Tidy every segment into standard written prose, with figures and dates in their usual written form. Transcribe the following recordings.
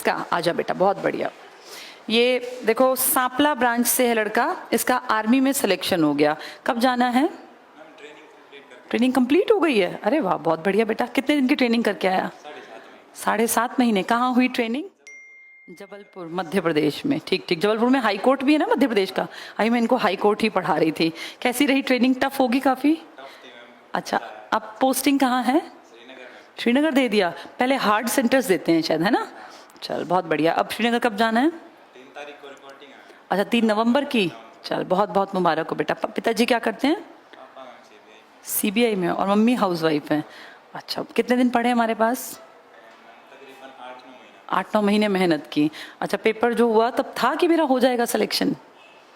का आजा बेटा, बहुत बढ़िया। ये देखो सांपला ब्रांच से है लड़का, इसका आर्मी में सिलेक्शन हो गया। कब जाना है? ट्रेनिंग कंप्लीट हो गई है? अरे वाह, बहुत बढ़िया बेटा। कितने दिन की ट्रेनिंग करके आया? 7.5 महीने। कहाँ हुई ट्रेनिंग? जबलपुर मध्य प्रदेश में। ठीक ठीक, जबलपुर में हाई कोर्ट भी है ना मध्य प्रदेश का। अभी मैं इनको हाई कोर्ट ही पढ़ा रही थी। कैसी रही ट्रेनिंग? टफ होगी काफी? अच्छा, अब पोस्टिंग कहाँ है? श्रीनगर दे दिया। पहले हार्ड सेंटर्स देते हैं शायद, है ना? चल बहुत बढ़िया। अब श्रीनगर कब जाना है? 3 तारीख को रिपोर्टिंग है। अच्छा, 3 नवंबर की। चल बहुत बहुत मुबारक हो बेटा। पिताजी क्या करते हैं? पापा सीबीआई में। और मम्मी हाउसवाइफ हैं। अच्छा, कितने दिन पढ़े हमारे पास? तकरीबन 8-9 महीने। 8-9 महीने मेहनत की। अच्छा, पेपर जो हुआ तब था कि मेरा हो जाएगा सिलेक्शन?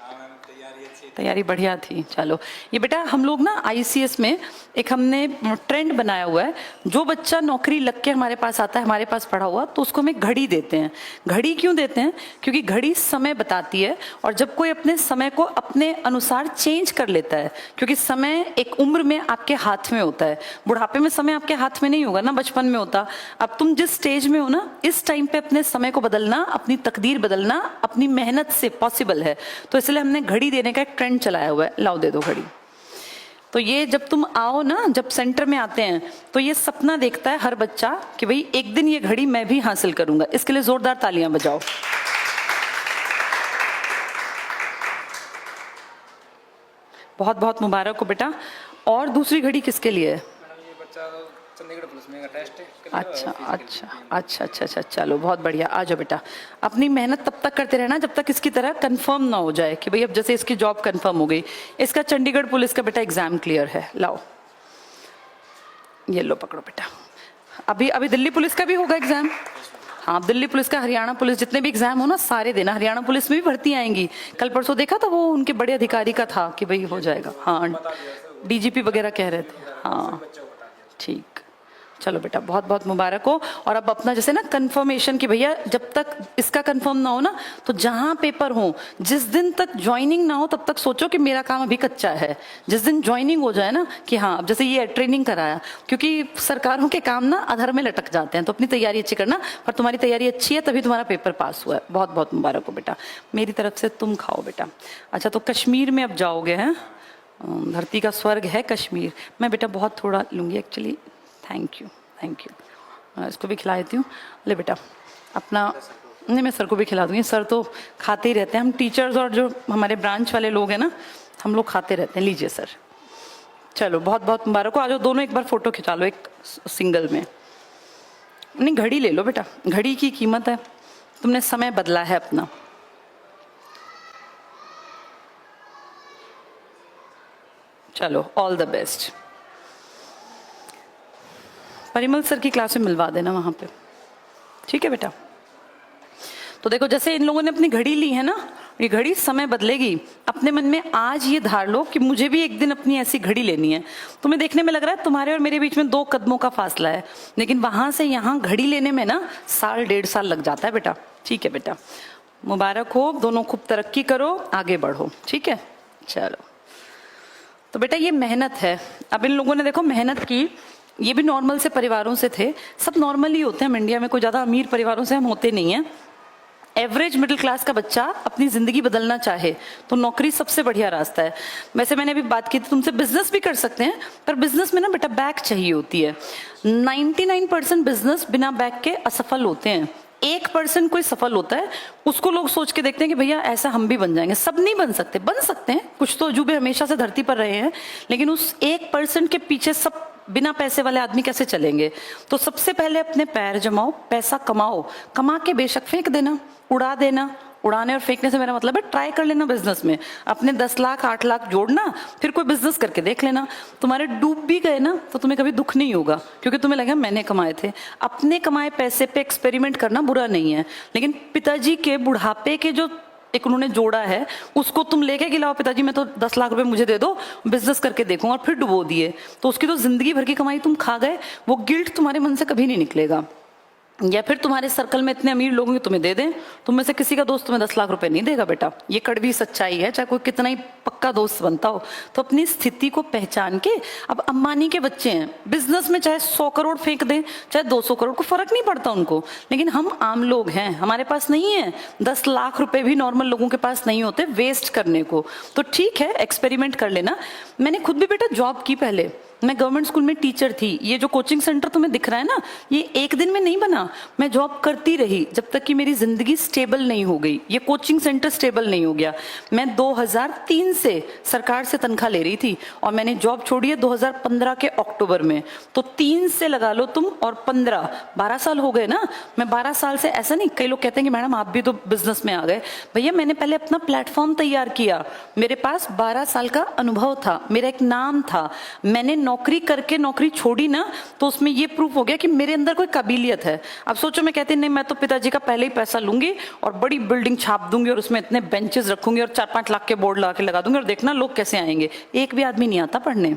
हाँ मैम, तैयारी अच्छी थी। तैयारी बढ़िया थी। चलो, ये बेटा हम लोग ना आईसीएस में एक हमने ट्रेंड बनाया हुआ है। जो बच्चा नौकरी लग के हमारे पास आता है, हमारे पास पढ़ा हुआ, तो उसको हमें घड़ी देते हैं। घड़ी क्यों देते हैं? क्योंकि घड़ी समय बताती है, और जब कोई अपने समय को अपने अनुसार चेंज कर लेता है, क्योंकि समय एक उम्र में आपके हाथ में होता है। बुढ़ापे में समय आपके हाथ में नहीं होगा ना, बचपन में होता। अब तुम जिस स्टेज में हो ना, इस टाइम पे अपने समय को बदलना, अपनी तकदीर बदलना अपनी मेहनत से पॉसिबल है। तो इसलिए हमने घड़ी देने का एक ट्रेंड चलाया हुआ है। लाओ दे दो घड़ी। तो ये जब तुम आओ ना, जब सेंटर में आते हैं, तो ये सपना देखता है हर बच्चा कि भाई एक दिन ये घड़ी मैं भी हासिल करूंगा। इसके लिए जोरदार तालियां बजाओ। बहुत बहुत मुबारक हो बेटा। और दूसरी घड़ी किसके लिए है? मैडम ये बच्चा चंडीगढ़ पुलिस में का टेस्ट है। अच्छा अच्छा अच्छा अच्छा अच्छा, चलो बहुत बढ़िया। आ जाओ बेटा। अपनी मेहनत तब तक करते रहना जब तक इसकी तरह कंफर्म ना हो जाए कि भाई अब जैसे इसकी जॉब कंफर्म हो गई। इसका चंडीगढ़ पुलिस का बेटा एग्जाम क्लियर है। लाओ ये लो, पकड़ो बेटा। अभी अभी दिल्ली पुलिस का भी होगा एग्जाम। हाँ, दिल्ली पुलिस का, हरियाणा पुलिस, जितने भी एग्जाम हो ना सारे देना। हरियाणा पुलिस में भी भर्ती आएंगी। कल परसों देखा था, वो उनके बड़े अधिकारी का था कि भाई हो जाएगा। हाँ, डीजीपी वगैरह कह रहे थे। हाँ ठीक, चलो बेटा बहुत बहुत मुबारक हो। और अब अपना जैसे ना कंफर्मेशन कि भैया जब तक इसका कंफर्म ना हो ना, तो जहां पेपर हो, जिस दिन तक ज्वाइनिंग ना हो तब तक सोचो कि मेरा काम अभी कच्चा है। जिस दिन ज्वाइनिंग हो जाए ना कि हाँ अब जैसे ये ट्रेनिंग कराया, क्योंकि सरकारों के काम ना अधर में लटक जाते हैं, तो अपनी तैयारी अच्छी करना। पर तुम्हारी तैयारी अच्छी है तभी तुम्हारा पेपर पास हुआ है। बहुत बहुत मुबारक हो बेटा। मेरी तरफ से तुम खाओ बेटा। अच्छा, तो कश्मीर में अब जाओगे हैं? धरती का स्वर्ग है कश्मीर। मैं बेटा बहुत थोड़ा लूँगी actually. Thank you thank you. इसको भी खिला देती हूँ। ले बेटा अपना। नहीं, मैं सर को भी खिला दूँगी। सर तो खाते ही रहते हैं। हम टीचर्स और जो हमारे ब्रांच वाले लोग हैं ना, हम लोग खाते रहते हैं। लीजिए सर। चलो बहुत बहुत मुबारक हो। आ जाओ दोनों एक बार फोटो खिंचा लो, एक सिंगल में। नहीं, घड़ी ले लो बेटा, घड़ी की कीमत है। तुमने समय बदला है अपना। चलो all the best. Parimal sir की क्लास में मिलवा देना वहाँ पे, ठीक है बेटा? तो देखो जैसे इन लोगों ने अपनी घड़ी ली है ना, ये घड़ी समय बदलेगी। अपने मन में आज ये धार लो कि मुझे भी एक दिन अपनी ऐसी घड़ी लेनी है। तुम्हें देखने में लग रहा है तुम्हारे और मेरे बीच में 2 कदमों का फासला है, लेकिन वहां से यहाँ घड़ी लेने में ना 1.5 साल लग जाता है बेटा। ठीक है बेटा, मुबारक हो। दोनों खूब तरक्की करो, आगे बढ़ो, ठीक है? चलो, तो बेटा ये मेहनत है। अब इन लोगों ने देखो मेहनत की। ये भी नॉर्मल से परिवारों से थे। सब नॉर्मल ही होते हैं हम इंडिया में, कोई ज़्यादा अमीर परिवारों से हम होते नहीं हैं। एवरेज मिडिल क्लास का बच्चा अपनी ज़िंदगी बदलना चाहे तो नौकरी सबसे बढ़िया रास्ता है। वैसे मैंने अभी बात की थी तुमसे, बिजनेस भी कर सकते हैं, पर बिजनेस में ना बेटा बैक चाहिए होती है। 99% बिजनेस बिना बैक के असफल होते हैं। 1% कोई सफल होता है, उसको लोग सोच के देखते हैं कि भैया ऐसा हम भी बन जाएंगे। सब नहीं बन सकते, बन सकते हैं कुछ तो अजूबे हमेशा से धरती पर रहे हैं, लेकिन उस 1% के पीछे सब बिना पैसे वाले आदमी कैसे चलेंगे? तो सबसे पहले अपने पैर जमाओ, पैसा कमाओ, कमा के बेशक फेंक देना, उड़ा देना। उड़ाने और फेंकने से मेरा मतलब है ट्राई कर लेना बिजनेस में। अपने 10 लाख 8 लाख जोड़ना, फिर कोई बिजनेस करके देख लेना। तुम्हारे डूब भी गए ना तो तुम्हें कभी दुख नहीं होगा, क्योंकि तुम्हें लगेगा मैंने कमाए थे। अपने कमाए पैसे पे एक्सपेरिमेंट करना बुरा नहीं है, लेकिन पिताजी के बुढ़ापे के जो एक उन्होंने जोड़ा है, उसको तुम लेके खिलाओ। पिताजी मैं तो 10 लाख रुपए मुझे दे दो, बिजनेस करके देखूंगा, और फिर डुबो दिए तो उसकी तो जिंदगी भर की कमाई तुम खा गए। वो गिल्ट तुम्हारे मन से कभी नहीं निकलेगा। या फिर तुम्हारे सर्कल में इतने अमीर लोग हैं कि तुम्हें दे दें, तुम में से किसी का दोस्त तुम्हें 10 लाख रुपए नहीं देगा बेटा। ये कड़वी सच्चाई है, चाहे कोई कितना ही पक्का दोस्त बनता हो। तो अपनी स्थिति को पहचान के, अब अंबानी के बच्चे हैं, बिजनेस में चाहे 100 करोड़ फेंक दें चाहे 200 करोड़, को फर्क नहीं पड़ता उनको। लेकिन हम आम लोग हैं, हमारे पास नहीं है 10 लाख रुपए भी नॉर्मल लोगों के पास नहीं होते वेस्ट करने को। तो ठीक है, एक्सपेरिमेंट कर लेना। मैंने खुद भी बेटा जॉब की पहले, मैं गवर्नमेंट स्कूल में टीचर थी। ये जो कोचिंग सेंटर तुम्हें दिख रहा है ना, ये एक दिन में नहीं बना। मैं जॉब करती रही जब तक कि मेरी जिंदगी स्टेबल नहीं हो गई। ये कोचिंग सेंटर स्टेबल नहीं हो गया। मैं 2003 से सरकार से तनख्वाह ले रही थी और मैंने जॉब छोड़ी है 2015 के अक्टूबर में। तो 3 से लगा लो तुम और 15, 12 साल हो गए ना। मैं 12 साल से, ऐसा नहीं, कई लोग कहते हैं कि मैडम आप भी तो बिजनेस में आ गए। भैया मैंने पहले अपना प्लेटफॉर्म तैयार किया, मेरे पास 12 साल का अनुभव था, मेरा एक नाम था। मैंने नौकरी करके नौकरी छोड़ी ना, तो उसमें ये प्रूफ हो गया कि मेरे अंदर कोई काबिलियत है। अब सोचो मैं कहती नहीं, मैं तो पिताजी का पहले ही पैसा लूंगी और बड़ी बिल्डिंग छाप दूंगी और उसमें इतने बेंचेस रखूंगी और 4-5 लाख के बोर्ड लगा दूंगी और देखना लोग कैसे आएंगे। एक भी आदमी नहीं आता पढ़ने,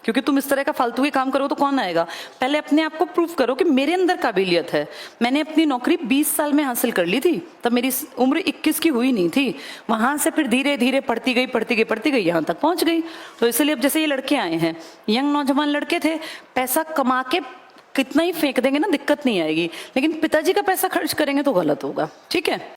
क्योंकि तुम इस तरह का फालतू के काम करो तो कौन आएगा। पहले अपने आप को प्रूफ करो कि मेरे अंदर काबिलियत है। मैंने अपनी नौकरी 20 साल में हासिल कर ली थी, तब मेरी उम्र 21 की हुई नहीं थी। वहां से फिर धीरे धीरे पढ़ती गई यहाँ तक पहुंच गई। तो इसलिए अब जैसे ये लड़के आए हैं, यंग नौजवान लड़के थे, पैसा कमा के कितना ही फेंक देंगे ना, दिक्कत नहीं आएगी। लेकिन पिताजी का पैसा खर्च करेंगे तो गलत होगा। ठीक है।